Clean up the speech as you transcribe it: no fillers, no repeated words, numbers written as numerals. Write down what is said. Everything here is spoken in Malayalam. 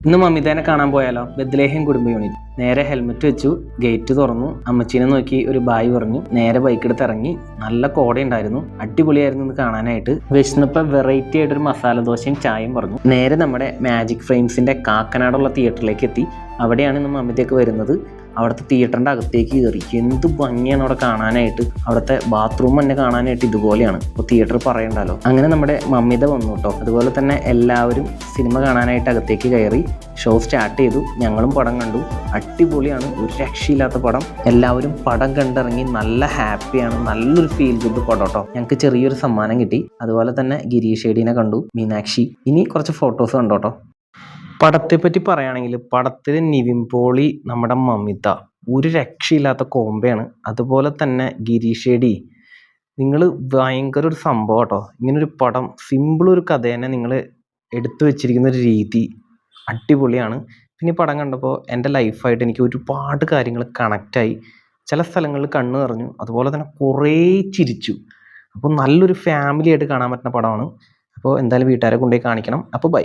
ഇന്ന് മമിതേനെ കാണാൻ പോയാലോ? ബെത്ലഹേം കുടുംബ യൂണിറ്റ്. നേരെ ഹെൽമെറ്റ് വെച്ചു, ഗേറ്റ് തുറന്നു, അമ്മച്ചീനെ നോക്കി ഒരു ബായ് പറഞ്ഞു, നേരെ ബൈക്ക് എടുത്ത് ഇറങ്ങി. നല്ല കോട ഉണ്ടായിരുന്നു, അടിപൊളിയായിരുന്നു ഇന്ന് കാണാനായിട്ട്. വിശന്നപ്പോൾ വെറൈറ്റി ആയിട്ടൊരു മസാല ദോശയും ചായയും പറഞ്ഞു. നേരെ നമ്മുടെ മാജിക് ഫ്രെയിംസിന്റെ കാക്കനാടുള്ള തിയേറ്ററിലേക്ക് എത്തി. അവിടെയാണ് ഇന്ന് മമിതയൊക്കെ വരുന്നത്. അവിടുത്തെ തിയേറ്ററിൻ്റെ അകത്തേക്ക് കയറി. എന്ത് ഭംഗിയാണ് അവിടെ കാണാനായിട്ട്. അവിടുത്തെ ബാത്റൂം തന്നെ കാണാനായിട്ട് ഇതുപോലെയാണ്. അപ്പോൾ തിയേറ്റർ പറയണ്ടല്ലോ. അങ്ങനെ നമ്മുടെ മമിത വന്നു കേട്ടോ. അതുപോലെ തന്നെ എല്ലാവരും സിനിമ കാണാനായിട്ട് അകത്തേക്ക് കയറി. ഷോ സ്റ്റാർട്ട് ചെയ്തു. ഞങ്ങളും പടം കണ്ടു. അടിപൊളിയാണ്, ഒരു രക്ഷയില്ലാത്ത പടം. എല്ലാവരും പടം കണ്ടിറങ്ങി നല്ല ഹാപ്പിയാണ്. നല്ലൊരു ഫീൽ ഗുഡ് പടം കേട്ടോ. ഞങ്ങൾക്ക് ചെറിയൊരു സമ്മാനം കിട്ടി. അതുപോലെ തന്നെ ഗിരീഷ് ഏടീനെ കണ്ടു, മീനാക്ഷി. ഇനി കുറച്ച് ഫോട്ടോസ് കണ്ടു കേട്ടോ. പടത്തെ പറ്റി പറയുകയാണെങ്കിൽ പടത്തിൽ നിവിൻ പോളി, നമ്മുടെ മമിത ഒരു രക്ഷയില്ലാത്ത കോമ്പയാണ്. അതുപോലെ തന്നെ ഗിരീഷ് ഏടി, നിങ്ങൾ ഭയങ്കര ഒരു സംഭവം കേട്ടോ. ഇങ്ങനൊരു പടം, സിമ്പിൾ ഒരു കഥേനെ നിങ്ങൾ എടുത്തു വെച്ചിരിക്കുന്ന ഒരു രീതി അടിപൊളിയാണ്. പിന്നെ ഈ പടം കണ്ടപ്പോൾ എൻ്റെ ലൈഫായിട്ട് എനിക്ക് ഒരുപാട് കാര്യങ്ങൾ കണക്റ്റായി. ചില സ്ഥലങ്ങളിൽ കണ്ണ് നിറഞ്ഞു, അതുപോലെ തന്നെ കുറേ ചിരിച്ചു. അപ്പോൾ നല്ലൊരു ഫാമിലി ആയിട്ട് കാണാൻ പറ്റുന്ന പടമാണ്. അപ്പോൾ എന്തായാലും വീട്ടുകാരെ കൊണ്ടുപോയി കാണിക്കണം. അപ്പോൾ ബൈ.